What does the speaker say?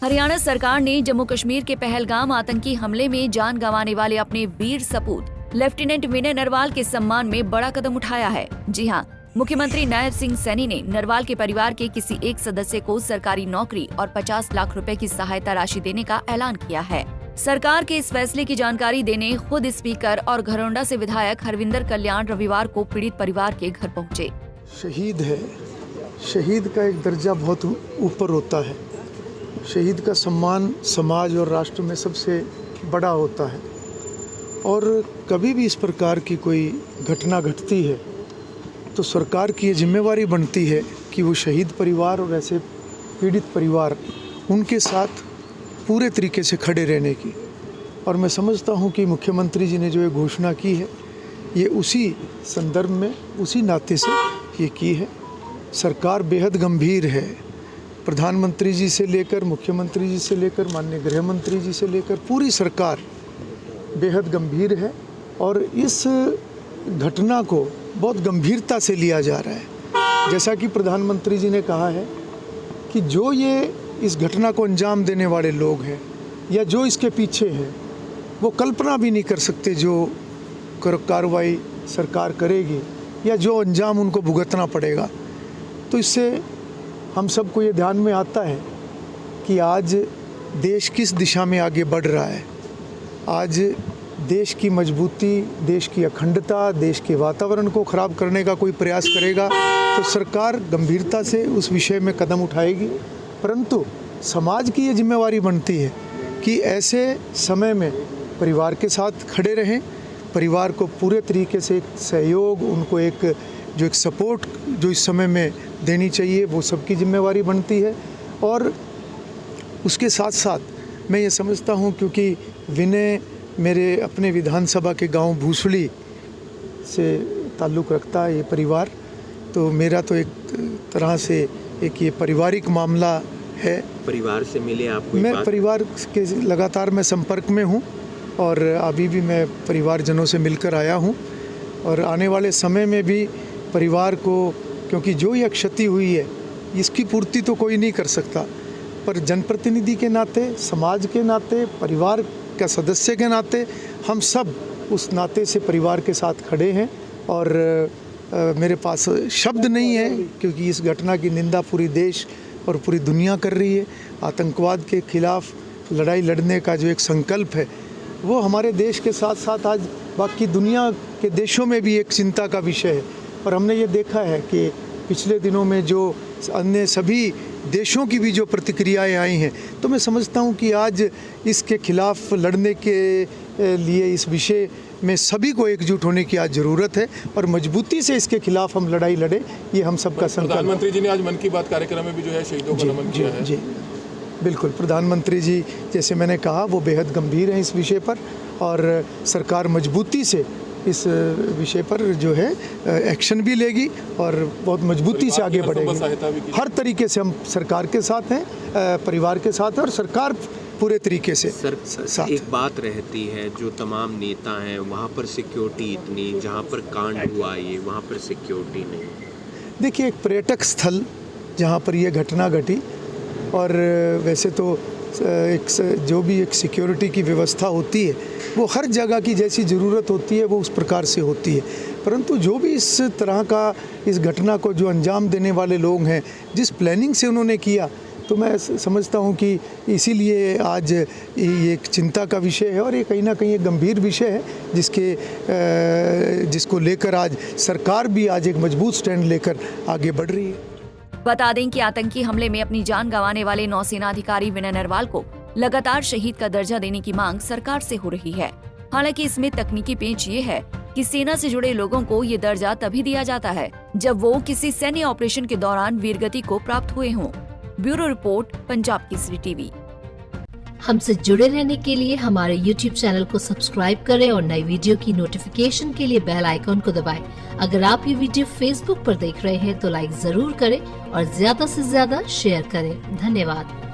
हरियाणा सरकार ने जम्मू कश्मीर के पहलगाम आतंकी हमले में जान गंवाने वाले अपने वीर सपूत लेफ्टिनेंट विनय नरवाल के सम्मान में बड़ा कदम उठाया है। जी हां, मुख्यमंत्री नायब सिंह सैनी ने नरवाल के परिवार के किसी एक सदस्य को सरकारी नौकरी और 50 लाख रुपए की सहायता राशि देने का ऐलान किया है। सरकार के इस फैसले की जानकारी देने खुद स्पीकर और घरौंडा से विधायक हरविंदर कल्याण रविवार को पीड़ित परिवार के घर पहुंचे। शहीद है, शहीद का एक दर्जा बहुत ऊपर होता है। शहीद का सम्मान समाज और राष्ट्र में सबसे बड़ा होता है और कभी भी इस प्रकार की कोई घटना घटती है तो सरकार की ये जिम्मेवारी बनती है कि वो शहीद परिवार और ऐसे पीड़ित परिवार उनके साथ पूरे तरीके से खड़े रहने की। और मैं समझता हूँ कि मुख्यमंत्री जी ने जो ये घोषणा की है ये उसी संदर्भ में, उसी नाते से ये की है। सरकार बेहद गंभीर है। प्रधानमंत्री जी से लेकर मुख्यमंत्री जी से लेकर माननीय गृह मंत्री जी से लेकर पूरी सरकार बेहद गंभीर है और इस घटना को बहुत गंभीरता से लिया जा रहा है। जैसा कि प्रधानमंत्री जी ने कहा है कि जो ये इस घटना को अंजाम देने वाले लोग हैं या जो इसके पीछे हैं वो कल्पना भी नहीं कर सकते जो कार्रवाई सरकार करेगी या जो अंजाम उनको भुगतना पड़ेगा। तो इससे हम सबको ये ध्यान में आता है कि आज देश किस दिशा में आगे बढ़ रहा है। आज देश की मजबूती, देश की अखंडता, देश के वातावरण को ख़राब करने का कोई प्रयास करेगा तो सरकार गंभीरता से उस विषय में कदम उठाएगी। परंतु समाज की ये जिम्मेवारी बनती है कि ऐसे समय में परिवार के साथ खड़े रहें, परिवार को पूरे तरीके से एक सहयोग, उनको एक सपोर्ट जो इस समय में देनी चाहिए वो सबकी जिम्मेवारी बनती है। और उसके साथ साथ मैं ये समझता हूँ क्योंकि विनय मेरे अपने विधानसभा के गांव भूसड़ी से ताल्लुक़ रखता है ये परिवार, तो मेरा तो एक तरह से एक ये पारिवारिक मामला है। परिवार से मिले आप? मैं परिवार के लगातार मैं संपर्क में हूँ और अभी भी मैं परिवारजनों से मिलकर आया हूँ और आने वाले समय में भी परिवार को, क्योंकि जो ये क्षति हुई है इसकी पूर्ति तो कोई नहीं कर सकता, पर जनप्रतिनिधि के नाते, समाज के नाते, परिवार का सदस्य के नाते हम सब उस नाते से परिवार के साथ खड़े हैं। और मेरे पास शब्द नहीं है क्योंकि इस घटना की निंदा पूरी देश और पूरी दुनिया कर रही है। आतंकवाद के खिलाफ लड़ाई लड़ने का जो एक संकल्प है वो हमारे देश के साथ साथ आज बाकी दुनिया के देशों में भी एक चिंता का विषय है। और हमने ये देखा है कि पिछले दिनों में जो अन्य सभी देशों की भी जो प्रतिक्रियाएं आई हैं, तो मैं समझता हूँ कि आज इसके खिलाफ लड़ने के लिए इस विषय में सभी को एकजुट होने की आज ज़रूरत है और मजबूती से इसके खिलाफ हम लड़ाई लड़े, ये हम सबका संकल्प। प्रधानमंत्री जी ने आज मन की बात कार्यक्रम में भी जो है शहीदों को नमन किया है। जी बिल्कुल, प्रधानमंत्री जी जैसे मैंने कहा वो बेहद गंभीर हैं इस विषय पर और सरकार मजबूती से इस विषय पर जो है एक्शन भी लेगी और बहुत मजबूती से आगे बढ़ेगी। हर तरीके से हम सरकार के साथ हैं, परिवार के साथ हैं और सरकार पूरे तरीके से साथ। एक बात रहती है जो तमाम नेता हैं वहाँ पर सिक्योरिटी इतनी, जहाँ पर कांड हुआ ये वहाँ पर सिक्योरिटी नहीं। देखिए, एक पर्यटक स्थल जहाँ पर ये घटना घटी और वैसे तो जो भी एक सिक्योरिटी की व्यवस्था होती है वो हर जगह की जैसी ज़रूरत होती है वो उस प्रकार से होती है। परंतु जो भी इस तरह का इस घटना को जो अंजाम देने वाले लोग हैं, जिस प्लानिंग से उन्होंने किया, तो मैं समझता हूँ कि इसीलिए आज ये एक चिंता का विषय है और ये कहीं ना कहीं एक गंभीर विषय है जिसको लेकर आज सरकार भी आज एक मजबूत स्टैंड लेकर आगे बढ़ रही है। बता दें कि आतंकी हमले में अपनी जान गंवाने वाले नौसेना अधिकारी विनय नरवाल को लगातार शहीद का दर्जा देने की मांग सरकार से हो रही है। हालांकि इसमें तकनीकी पेंच ये है कि सेना से जुड़े लोगों को ये दर्जा तभी दिया जाता है जब वो किसी सैन्य ऑपरेशन के दौरान वीरगति को प्राप्त हुए हों। Bureau report, Punjab Kesari TV. हमसे जुड़े रहने के लिए हमारे YouTube चैनल को सब्सक्राइब करें और नई वीडियो की नोटिफिकेशन के लिए बेल आइकॉन को दबाएं। अगर आप ये वीडियो Facebook पर देख रहे हैं तो लाइक जरूर करें और ज्यादा से ज्यादा शेयर करें। धन्यवाद।